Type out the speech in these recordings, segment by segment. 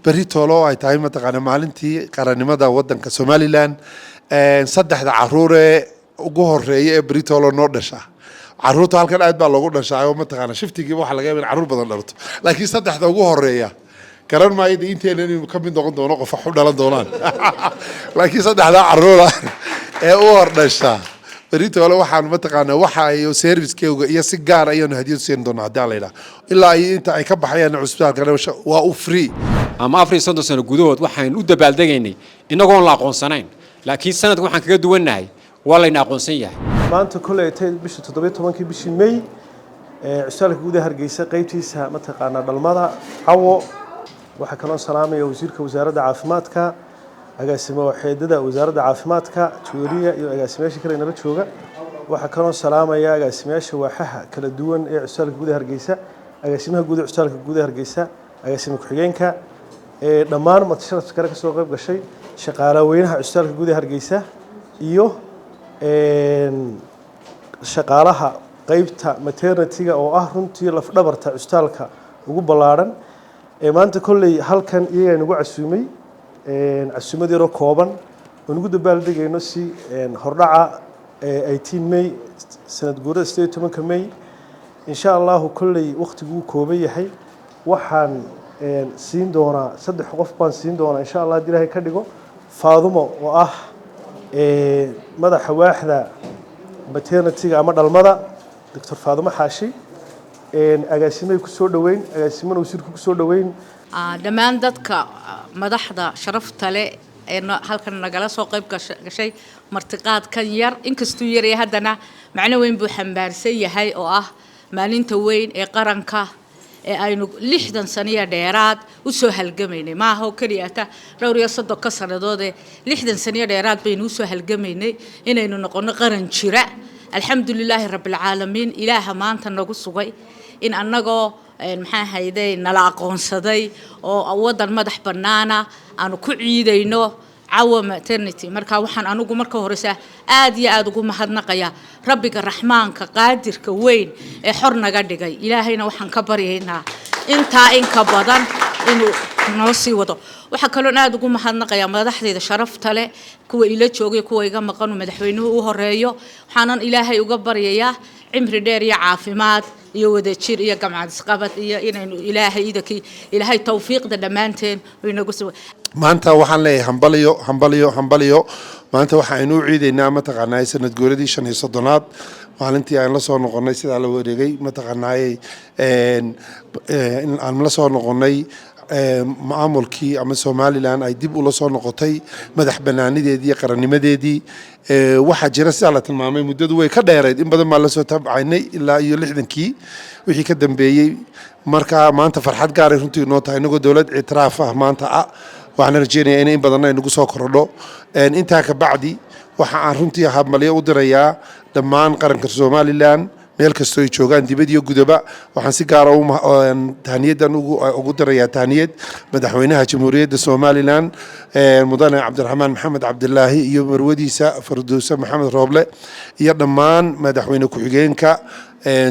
بريتولو أي تايم تقنا مالنتي قرن ماذا ودن كسومالي لان صدق عرورة وجوهر رأي بريتولو نوردشة عروته هالكن قاعد بالله شاي وما تقنا شفت يجيب واحد لقى من عرور بدل الأرض لكن صدق وجوهر رأي كرر ما يدي أنت لين كم من دقن دونق فحول على دونان لكن صدق هذا عرورة وردشة بريتولو waxaan ma taqaana waxa ay service-keega iyo si gaar ah ayaan hadiyad siin doonaa hadaleyda ilaa ay inta ay ka baxayaan cusbitaalka waa u free ama afar sano gudahood waxaan u dabaaldegaynay inagoo la aqoonsanayn laakiin sanadkan waxaan kaga duwanahay waa la aqoonsan yahay maanta kulay tay bisha 17 bishii May cusbitaalka gudaha Hargeysa qaybtiisa ma taqaana dhalmada cawo waxa kala salaamaya wasiirka wasaaradda caafimaadka agaasimo waxeedada wasaaradda caafimaadka Tuuriya iyo agaasimayaasha kale inala jooga waxa kala salaamaya agaasimayaasha waaxaha kala duwan ee cusbitaalka gudaha Hargeysa agaasimaha gudaha cusbitaalka gudaha Hargeysa agaasimo ku-xigeenka dhammaan matasharafka ka soo qayb gashay shaqaalaha weynaha cusbitaalka gudaha Hargeysa iyo shaqaalaha qaybta maternity-ga oo ah runtii laf dhabarta cusbitaalka ugu balaaran maanta kulay halkan iyaga nagu casuumay عسومة ديرو كوبان ونقول بالدقينو سي هردعة 18 ماي سنة جورة ستة 8 ماي إن شاء الله كل وقت جو كوبي حي وحن سين دونا صدق حقوق بان سين دونا إن شاء الله دي راهي كديكو فاضمة ماذا حواحدة بتيرنتيجا عمر الماذا دكتور فاضمة حاشي أجاسمي كسور دوين أجاسمي وسير كسور دوين dhammaan dadka madaxda sharafta leh ee halkan nagala soo qayb gashay martiqaad kan yar inkastoo yar ee hadana macna weyn buu xambaarsan yahay oo ah maalinta weyn ee qaranka ee aynu 60 sano dheeraad u soo halgamaynay ma aha oo kaliya ta dhowr iyo 30 sanadood 60 sano dheeraad baynu u soo halgamaynay inaynu noqono qaran jira alxamdulilaahi rabbil caalamiin ilaaha maanta nagu sugay in annagoo maxaa hayday nala aqoonsaday oo wadan madax banaana aanu ku ciidayno cawa maternity marka waxaan anigu marka horeysa aad iyo aad ugu mahadnaqaya rabbiga raxmaanka qaadirka weyn ee xor naga dhigay ilaahayna waxaan ka baryaynaa in ka badan inuu noo sii wado waxa kale oo aad ugu mahadnaqaya madaxdeeda sharafta leh kuwa ila joogay kuwa iga maqan madaxweynuhu u horeeyo waxaan ilaahay uga baryayaa cimri dheer iyo caafimaad iyo wadajir iyo gamcad isqabad iyo inaynu ilaahay tawfiiqda dhamaanteen inagu soo maanta waxaan leeyahay hambaliyo maanta waxaanu ciideynaa ma taqaanay sanad gooradii 35aad maalintii aan la soo noqonay sida la wareegay ma taqaanay in aan la soo noqonay maamulkii ama Somaliland ay dib u la soo noqotay madax banaanideedii qarannimadeedii waxa jira sida la tilmaamay muddadu way ka dheereed in badan ma la soo tabacaynay ilaa iyo 60kii wixii ka dambeeyay marka maanta farxad gaar ah runtii noo tahay inagoo dawlad ictiraaf ah maanta waxaan rajeynayaa in badan ay nagu soo kordho inta ka bacdi waxa aan runtii habmaliyo u dirayaa dhammaan qaranka Somaliland meel kasto ay joogaan dibad iyo gudaba waxaan si gaar ah taaniyadan ugu dirayaa taaniyad madaxweynaha jamhuuriyadda Somaliland mudane Cabdiraxmaan Maxamed Cabdilaahi iyo marwadiisa Farduusa Maxamed Rooble iyo dhammaan madaxweyne ku-xigeenka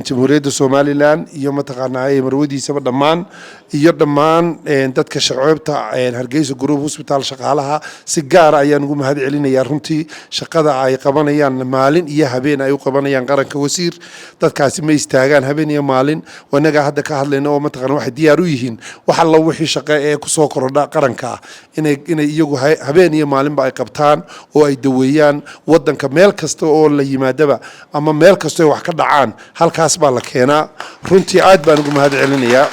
jamhuuriyadda Somaliland iyo ma taqaanay marwadiisa dhammaan iyo dhammaan dadka shaqeybta Hargeysa Group Hospital shaqaalaha si gaar ah ayaan ugu mahad celinayaa runtii shaqada ay qabanayaan maalin iyo habeen ay u qabanayaan qaranka wasiir dadkaasi ma istaagaan habeen iyo maalin wanaga hadda ka hadlayno oo ma taqaan wax diyaar u yihiin waxa la wixii shaqo ee ku soo kordha qaranka inay iyagu habeen iyo maalinba ay qabtaan oo ay daweeyaan wadanka meel kasta oo la yimaadaba ama meel kasta oo wax ka dhacaan halkaas baa la keenaa runtii aad baan ugu mahad celinayaa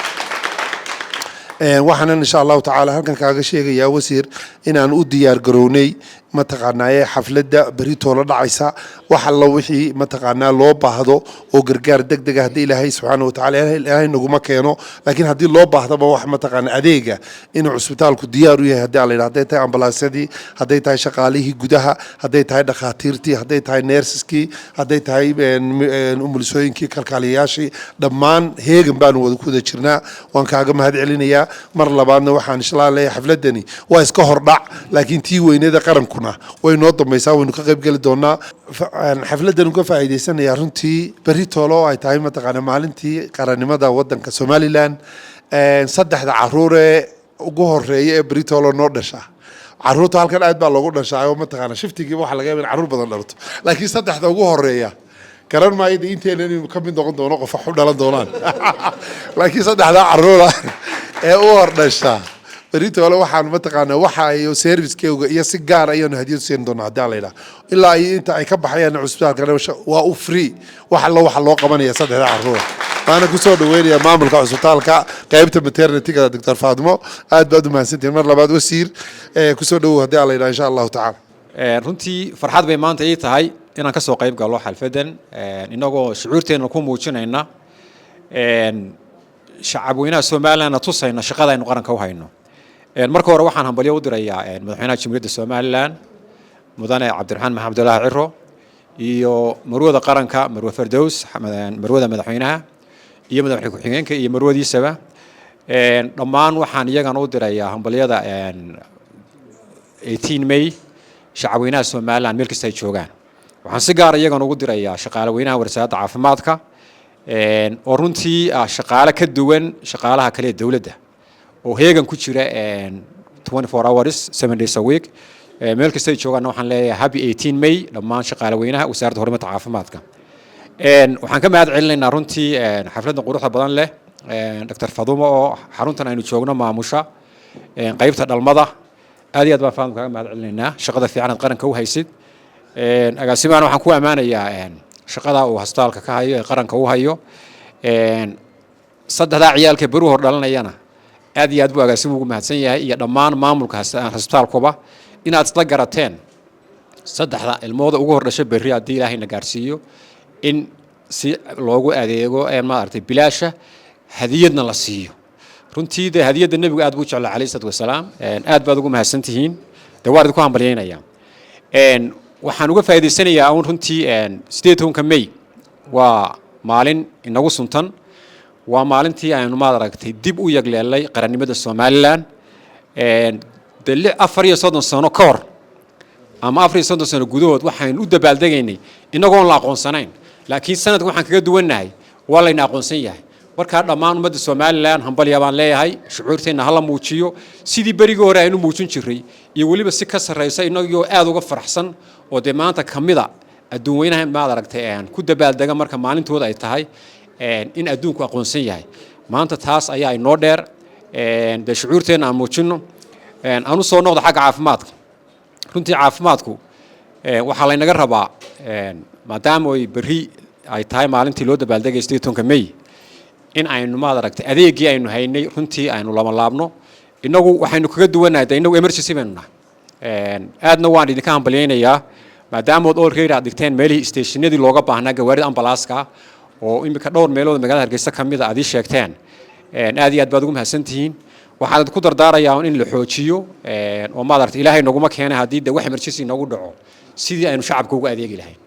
waxaan insha Allah taala halkan kaaga sheegayaa wasiir inaan u diyaar garownay ma taqaanay xafladda Britola dhacaysa waxa la wixii ma taqaanaa loo baahdo oo gargaar degdeg ah hadii Ilaahay subhanahu wa ta'ala Ilaahay nagu ma keeno laakiin hadii loo baahdaba wax ma taqaanaa adeega inuu cusbitaalku diyaar u yahay hadii la yiraahdo tahay ambulansadii hadii tahay shaqaalihii gudaha hadii tahay dhaqaatiirtii hadii tahay nurseski hadii tahay umulisooyinkii kalkaaliyaashii dhammaan heegan baan wada ku jirnaa waan kaaga mahad celinayaa mar labaadna waxaan insha Allah leeyahay xafladani waa iska hordhac laakiin tii weyneeda qaranku way noo dambaysaa waynu ka qayb gali doonaa xafladan uga faa'iideysanaya runtii Britola ay tahay ma taqaana maalintii qarannimada wadanka Somaliland saddexda caruure ugu horeeya ee Britolo noo dhasha caruurta halkan aad baa loogu dhashaa oo mataqaana shiftigiiba waxa laga yaabaa in caruur badan dhalto laakiin saddexda ugu horeeya garan maayo inteena inuu ka mid noqon doono qof wax u dhalan doonaan laakiin saddexda caruur ee u hor dhasha Britolo waxaan mataqaana waxa ay service-keega iyo si gaar ah ayaan hadiyad siin doonaa hadii la yiraahdo ilaa ay inta ay ka baxayaan cusbitaalka waa u free waxa loo qabanaya saddexda caruur أنا كسر دويني مامل كعسطالك قيبت maternity كذا دكتور فاطمة بعد ما سنتين مرة بعد وسير كسر دو هدي علينا إن شاء الله تعالى. runtii farxad bay maanta ii tahay inaan ka soo qayb galo xalfadan inagoo shucuurteena ku muujinayna shacabweynaha Soomaaliland tusayna shaqada aynu qaranka u hayno marka hore waxaan hambalyo u dirayaa madaxweynaha Jamhuuriyadda Soomaaliland mudane Cabdiraxmaan Maxamed Abdullaahi Ciro iyo marwada qaranka Marwo Fardows marwada madaxweynaha iyo madaxweyne ku-xigeenka iyo marwadiisaba dhammaan waxaan iyagan u dirayaa hambalyada 18 May shacabweynaha Soomaaliland meel kasta ay joogaan waxaan si gaar iyagan ugu dirayaa shaqaale weynaha wasaaradda caafimaadka oo runtii shaqaale ka duwan shaqaalaha kale ee dawladda oo heegan ku jira 24 hours 7 days a week meel kasta ay joogaan waxaan leeyahay happy 18 May dhammaan shaqaale weynaha wasaaradda horumarinta caafimaadka waxaan ka mahad celinaynaa runtii xafladda quruxda badan leh Dr. Fadumo oo xaruntan aynu joogno maamusha qaybta dhalmada aad iyo aad baan faham kaga mahad celinaynaa shaqada fiican ee qaranka u haysid agaasimaana waxaan ku amaanayaa shaqada uu hastaalka ka hayo ee qaranka u hayo saddexda ciyaalka baru hor dhalanayana aad iyo aad buu agaasimu ugu mahadsan yahay iyo dhammaan maamulka hastaalkuba inaad isla garateen saddexda ilmooda ugu hor dhashay berri haddii ilaahayna gaarsiiyo in si loogu adeego maaragtay bilaasha hadiyadna la siiyo runtii de hadiyadda nabiga aad buu jeclaa calayhi salaatu wasalaam aad baad ugu mahadsantihiin de waan idinku hambalyaynayaa waxaan uga faa'iidaysanayaa un runtii 18 May waa maalin inagu suntan waa maalintii aynu maaragtay dib u yagleelay qarannimada Soomaaliland de 34 sano ka hor ama 34 sano gudahood waxaan u dabaaldegaynay inagoon la aqoonsanayn laakiin sanadkan waxaan kaga duwanahay waa la ina aqoonsan yahay marka dhammaan ummadda Soomaaliland hambalyo baan leeyahay shucuurteena hala muujiyo sidii bariga hore aynu muujin jiray iyo waliba si ka sareysa inagoo aad uga faraxsan oo de maanta kamida adduunweynaha maad aragtay ku dabaaldega marka maalintooda ay tahay in adduunku aqoonsan yahay maanta taas ayaa inoo dheer de shucuurteena aan muujino aanu soo noqdo xagga caafimaadka runtii caafimaadku waxa la inaga rabaa maadaama ay berri ay tahay maalintii loo dabaaldegay 18 May in aynu maad aragtay adeegii aynu haynay runtii aynu lama laabno inagu waxaynu kaga duwanahay inagu emergency baynu nahay aadna waan idinka hambalyaynayaa maadaama oo already aad dhigteen meelihii stationadii looga baahnaa gawaarida ambalaaska oo imika dhowr meelood magaalada Hargeysa kamid ah aad sheegteen aad iyo aad baad ugu mahadsantihiin waxaan ku dardaarayaa in la xoojiyo oo maad aragtay ilaahay naguma keenay haddii de wax emergency nagu dhaco sidii aynu shacabka ugu adeegi lahayn